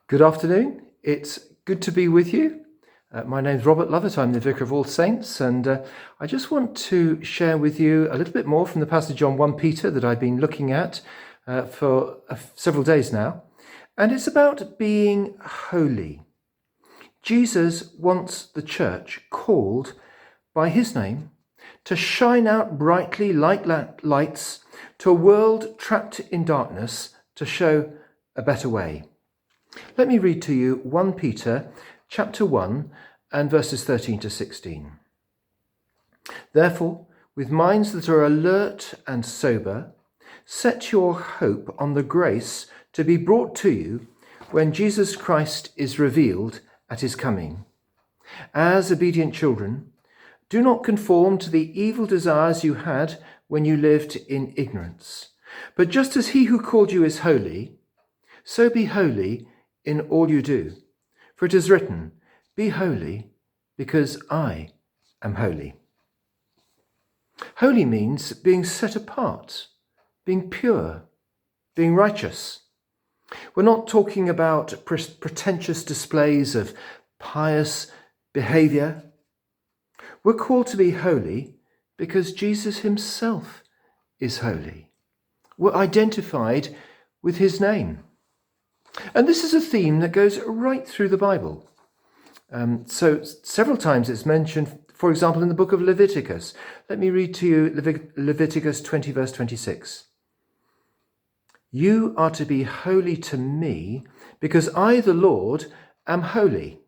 Good afternoon. It's good to be with you. My name's Robert Lovett. I'm the Vicar of All Saints, and I just want to share with you a little bit more from the passage on 1 Peter that I've been looking at for several days now. And it's about being holy. Jesus wants the church, called by his name, to shine out brightly like lights to a world trapped in darkness, to show a better way. Let me read to you 1 Peter chapter 1 and verses 13 to 16. Therefore, with minds that are alert and sober, set your hope on the grace to be brought to you when Jesus Christ is revealed at his coming. As obedient children, do not conform to the evil desires you had when you lived in ignorance. But just as he who called you is holy, so be holy in all you do. For it is written, be holy, because I am holy. Holy means being set apart, being pure, being righteous. We're not talking about pretentious displays of pious behavior. We're called to be holy because Jesus himself is holy. We're identified with his name. And this is a theme that goes right through the Bible. So several times it's mentioned, for example, in the book of Leviticus. Let me read to you Leviticus 20, verse 26. You are to be holy to me, because I, the Lord, am holy,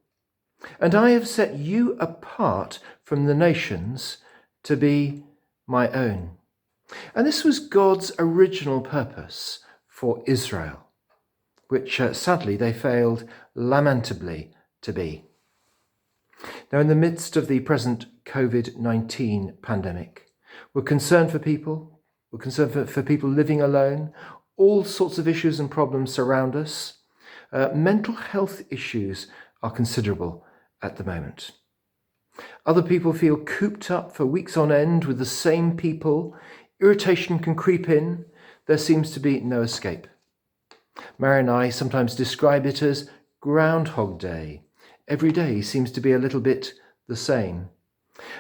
and I have set you apart from the nations to be my own. And this was God's original purpose for Israel, which sadly they failed lamentably to be. Now, in the midst of the present COVID-19 pandemic, we're concerned for people. We're concerned for people living alone. All sorts of issues and problems surround us. Mental health issues are considerable at the moment. Other people feel cooped up for weeks on end with the same people. Irritation can creep in. There seems to be no escape. Mary and I sometimes describe it as Groundhog Day. Every day seems to be a little bit the same.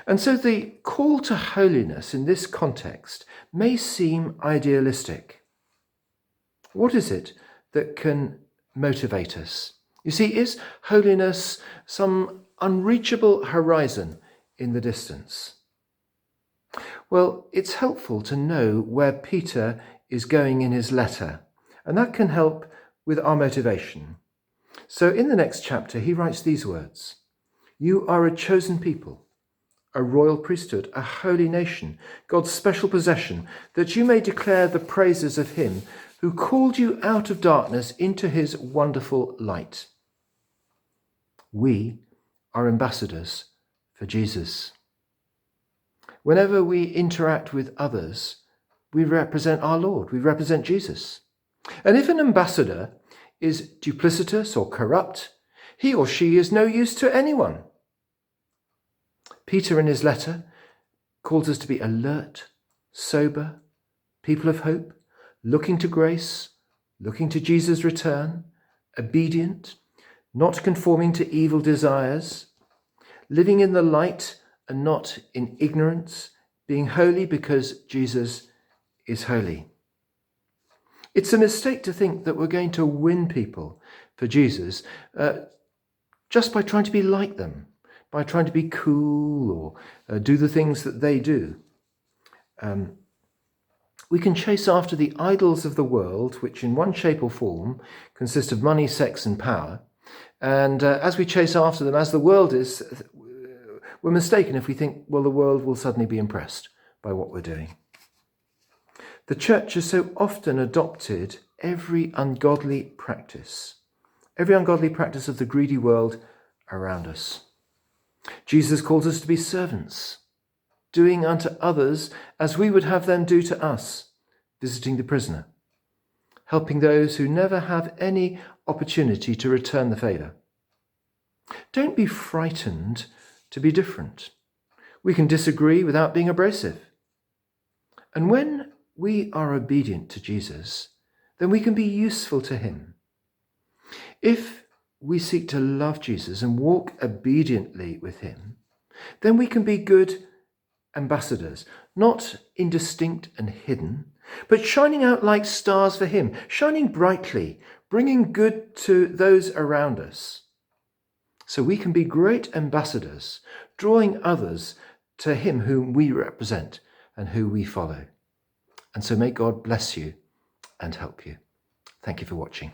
And so the call to holiness in this context may seem idealistic. What is it that can motivate us? You see, is holiness some unreachable horizon in the distance? Well, it's helpful to know where Peter is going in his letter, and that can help with our motivation. So in the next chapter, he writes these words: You are a chosen people, a royal priesthood, a holy nation, God's special possession, that you may declare the praises of him who called you out of darkness into his wonderful light. We are ambassadors for Jesus. Whenever we interact with others, we represent our Lord, we represent Jesus. And if an ambassador is duplicitous or corrupt, he or she is no use to anyone. Peter in his letter calls us to be alert, sober, people of hope, looking to grace, looking to Jesus' return, obedient, not conforming to evil desires, living in the light and not in ignorance, being holy because Jesus is holy. It's a mistake to think that we're going to win people for Jesus just by trying to be like them, by trying to be cool or do the things that they do. We can chase after the idols of the world, which in one shape or form consist of money, sex and power. And as we chase after them, as the world is, we're mistaken if we think, well, the world will suddenly be impressed by what we're doing. The church has so often adopted every ungodly practice of the greedy world around us. Jesus calls us to be servants, doing unto others as we would have them do to us, visiting the prisoner, helping those who never have any opportunity to return the favour. Don't be frightened to be different. We can disagree without being abrasive. And when we are obedient to Jesus, then we can be useful to him. If we seek to love Jesus and walk obediently with him, then we can be good ambassadors, not indistinct and hidden, but shining out like stars for him, shining brightly, bringing good to those around us. So we can be great ambassadors, drawing others to him whom we represent and who we follow. And so may God bless you and help you. Thank you for watching.